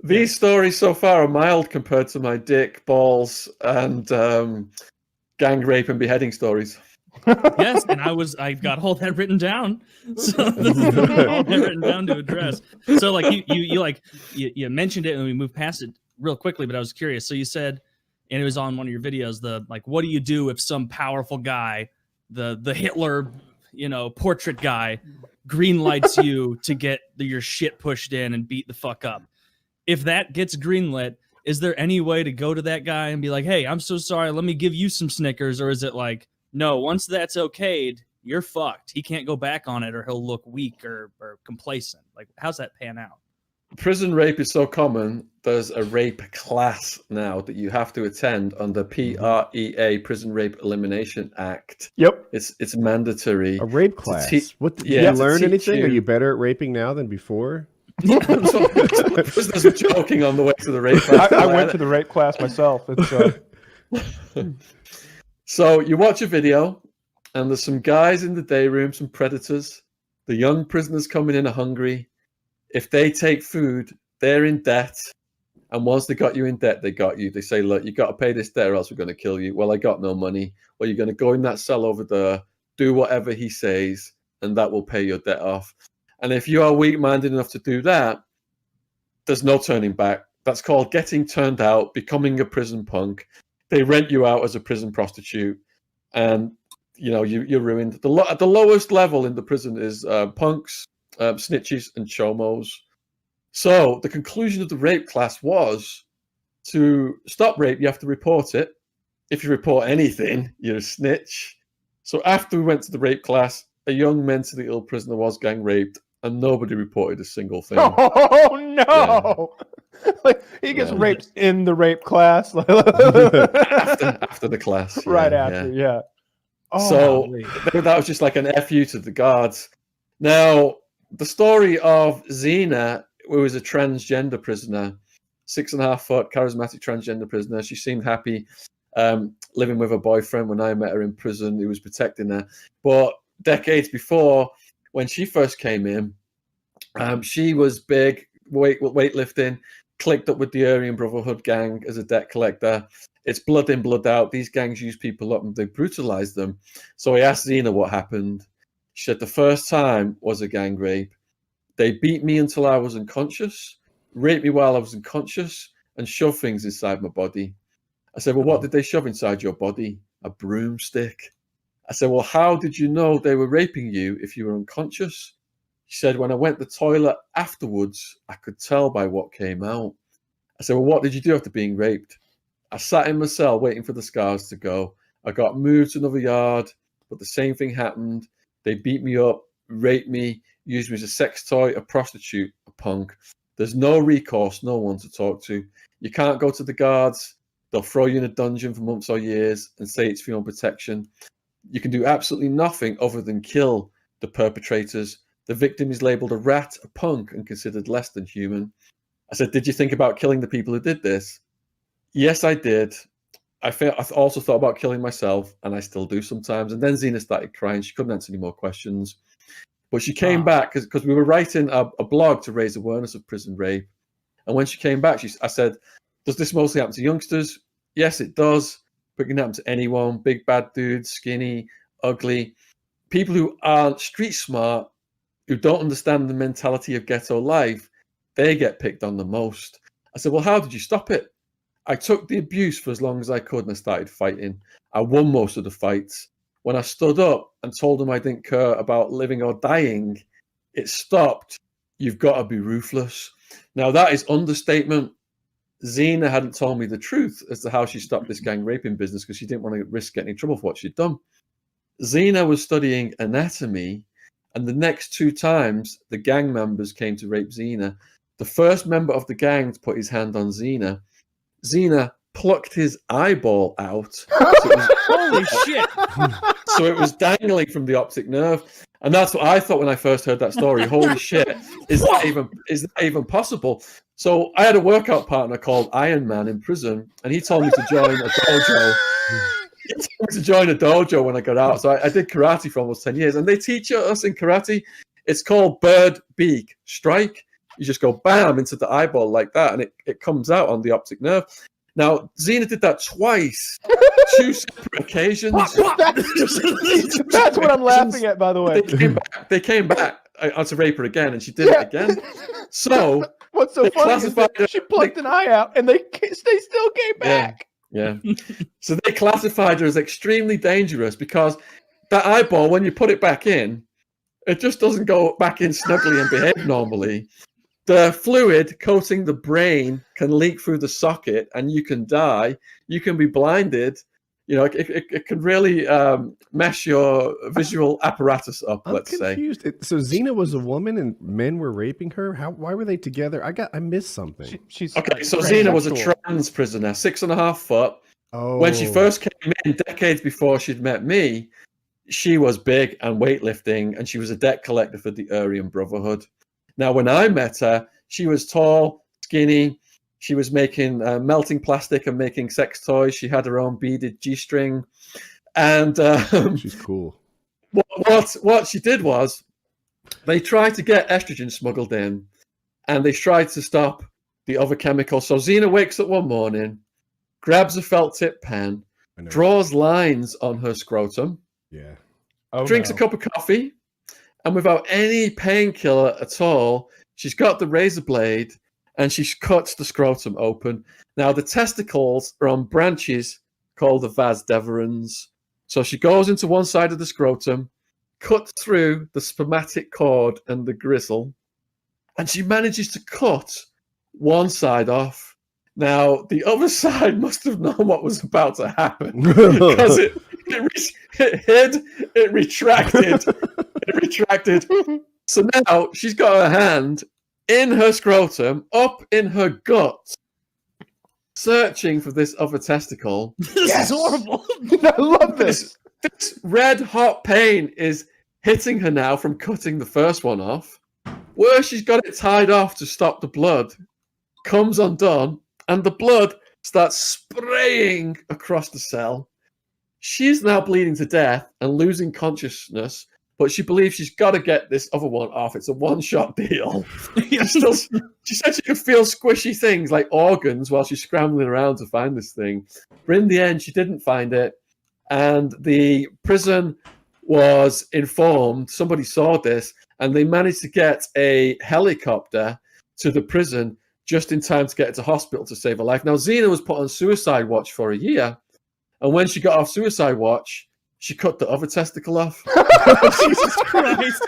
These stories so far are mild compared to my dick, balls, and gang rape and beheading stories. Yes, and I got all that written down. So this is all that written down to address. So like you mentioned it and we moved past it real quickly, but I was curious. So you said, and it was on one of your videos, the like, what do you do if some powerful guy, the Hitler, portrait guy, green lights you to get your shit pushed in and beat the fuck up? If that gets greenlit, is there any way to go to that guy and be like, hey, I'm so sorry, let me give you some Snickers? Or is it like, no, once that's okayed, you're fucked. He can't go back on it or he'll look weak or complacent. Like, how's that pan out? Prison rape is so common, there's a rape class now that you have to attend under PREA, Prison Rape Elimination Act. Yep. It's mandatory. A rape class. Did you learn anything? Are you better at raping now than before? Prisoners were joking on the way to the rape class. I went to the rape class myself. So you watch a video, and there's some guys in the day room, some predators. The young prisoners coming in are hungry. If they take food, they're in debt. And once they got you in debt, they got you. They say, look, you got to pay this debt or else we're going to kill you. Well, I got no money. Well, you're going to go in that cell over there, do whatever he says, and that will pay your debt off. And if you are weak-minded enough to do that, there's no turning back. That's called getting turned out, becoming a prison punk. They rent you out as a prison prostitute, and you're ruined. At the lowest level in the prison is punks, snitches, and chomos. So the conclusion of the rape class was to stop rape, you have to report it. If you report anything, you're a snitch. So after we went to the rape class, a young mentally ill prisoner was gang raped, and nobody reported a single thing. Oh no! Yeah. Like he gets raped in the rape class. after the class, right after, yeah. Oh, so that was just like an FU to the guards. Now, the story of Zena, who was a transgender prisoner, 6.5 foot, charismatic transgender prisoner. She seemed happy living with her boyfriend when I met her in prison. He was protecting her. But decades before, when she first came in, she was big, weightlifting, clicked up with the Aryan Brotherhood gang as a debt collector. It's blood in, blood out. These gangs use people up and they brutalize them. So I asked Zena what happened. She said the first time was a gang rape. They beat me until I was unconscious, raped me while I was unconscious, and shoved things inside my body. I said, well, what did they shove inside your body? A broomstick. I said, well, how did you know they were raping you if you were unconscious? She said, when I went to the toilet afterwards, I could tell by what came out. I said, well, what did you do after being raped? I sat in my cell waiting for the scars to go. I got moved to another yard, but the same thing happened. They beat me up, raped me, used me as a sex toy, a prostitute, a punk. There's no recourse, no one to talk to. You can't go to the guards. They'll throw you in a dungeon for months or years and say it's for your own protection. You can do absolutely nothing other than kill the perpetrators. The victim is labeled a rat, a punk, and considered less than human. I said, did you think about killing the people who did this? Yes, I did. I also thought about killing myself, and I still do sometimes. And then Zena started crying. She couldn't answer any more questions. But she came back because we were writing a blog to raise awareness of prison rape. And when she came back, I said, does this mostly happen to youngsters? Yes, it does. But it can happen to anyone. Big, bad dudes, skinny, ugly. People who aren't street smart, who don't understand the mentality of ghetto life, they get picked on the most. I said, well, how did you stop it? I took the abuse for as long as I could and I started fighting. I won most of the fights. When I stood up and told them I didn't care about living or dying, it stopped. You've got to be ruthless. Now, that is understatement. Zena hadn't told me the truth as to how she stopped this gang raping business because she didn't want to risk getting in trouble for what she'd done. Zena was studying anatomy, and the next 2 times the gang members came to rape Zena, the first member of the gang to put his hand on Zena plucked his eyeball out. Holy shit! So it was dangling from the optic nerve. And that's what I thought when I first heard that story. Holy shit, is that even possible? So I had a workout partner called Iron Man in prison, and he told me to join a dojo. He told me to join a dojo when I got out. So I did karate for almost 10 years. And they teach us in karate, it's called bird beak strike. You just go bam into the eyeball like that, and it comes out on the optic nerve. Now, Xena did that twice, 2 separate occasions. That's what I'm laughing at, by the way. They came back to rape her again, and she did it again. So what's so funny is that she plucked an eye out, and they still came back. Yeah. So they classified her as extremely dangerous because that eyeball, when you put it back in, it just doesn't go back in snugly and behave normally. The fluid coating the brain can leak through the socket, and you can die. You can be blinded. You know, it can really mess your visual apparatus up. I'm let's confused. say. So Xena was a woman, and men were raping her. Why were they together? I missed something. She's okay. So Xena was a trans prisoner, 6.5 foot. Oh. When she first came in, decades before she'd met me, she was big and weightlifting, and she was a debt collector for the Aryan Brotherhood. Now, when I met her, she was tall, skinny. She was making melting plastic and making sex toys. She had her own beaded G-string. And she's cool. What she did was they tried to get estrogen smuggled in, and they tried to stop the other chemicals. So Xena wakes up one morning, grabs a felt tip pen, draws lines on her scrotum, drinks a cup of coffee, and without any painkiller at all, she's got the razor blade and she cuts the scrotum open. Now, the testicles are on branches called the vas deferens. So she goes into one side of the scrotum, cuts through the spermatic cord and the gristle, and she manages to cut one side off. Now, the other side must have known what was about to happen because it hid, it retracted. It retracted. So now she's got her hand in her scrotum, up in her gut, searching for this other testicle. This is horrible. I love this. This red hot pain is hitting her now from cutting the first one off. Where she's got it tied off to stop the blood comes undone, and the blood starts spraying across the cell. She's now bleeding to death and losing consciousness, but she believes she's got to get this other one off. It's a one-shot deal. She said she could feel squishy things like organs while she's scrambling around to find this thing. But in the end, she didn't find it. And the prison was informed. Somebody saw this, and they managed to get a helicopter to the prison just in time to get her to hospital to save her life. Now, Xena was put on suicide watch for a year. And when she got off suicide watch, she cut the other testicle off. Jesus Christ.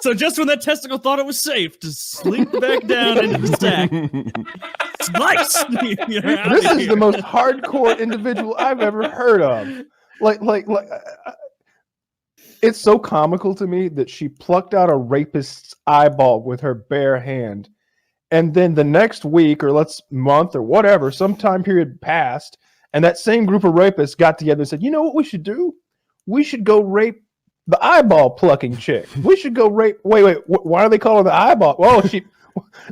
So just when that testicle thought it was safe to sleep back down into the sack. Slice! This is the most hardcore individual I've ever heard of. Like, it's so comical to me that she plucked out a rapist's eyeball with her bare hand. And then the next week or month or whatever, some time period passed, and that same group of rapists got together and said, you know what we should do? We should go rape the eyeball plucking chick. We should go rape. Wait. Why do they call her the eyeball? Well,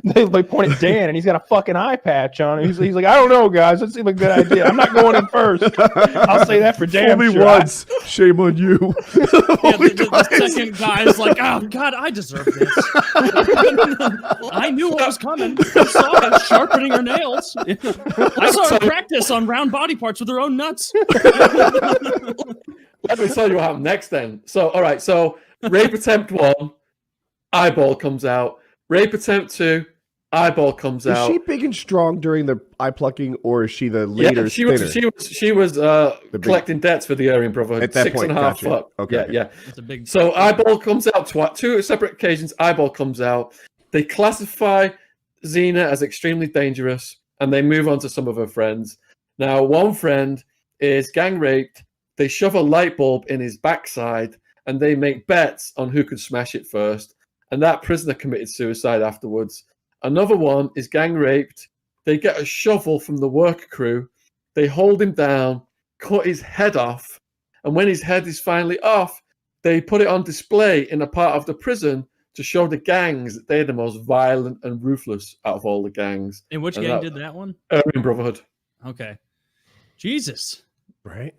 they point at Dan, and he's got a fucking eye patch on. He's like, I don't know, guys. That seems like a good idea. I'm not going in first. I'll say that for damn sure. Once. Shame on you. The second guy is like, oh, God, I deserve this. I knew what was coming. I saw her sharpening her nails. I saw her practice on round body parts with her own nuts. Let me tell you what happened next then. So, all right. So, rape attempt 1, eyeball comes out. Rape attempt 2, eyeball comes out. Is she big and strong during the eye plucking, or is she the later? Yeah, she was collecting debts for the Aryan Brotherhood. At that 6.5 foot. Okay. Yeah. That's a big. So eyeball comes out 2 separate occasions. Eyeball comes out. They classify Xena as extremely dangerous, and they move on to some of her friends. Now, one friend is gang raped. They shove a light bulb in his backside, and they make bets on who could smash it first. And that prisoner committed suicide afterwards. Another one is gang raped. They get a shovel from the work crew. They hold him down, cut his head off. And when his head is finally off, they put it on display in a part of the prison to show the gangs that they're the most violent and ruthless out of all the gangs. And which gang did that one? Aryan Brotherhood. Okay. Jesus. Right?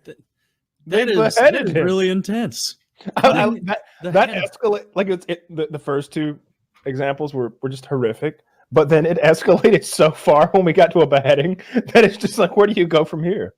That is really intense. That escalate like the first 2 examples were just horrific. But then it escalated so far when we got to a beheading that it's just like, where do you go from here?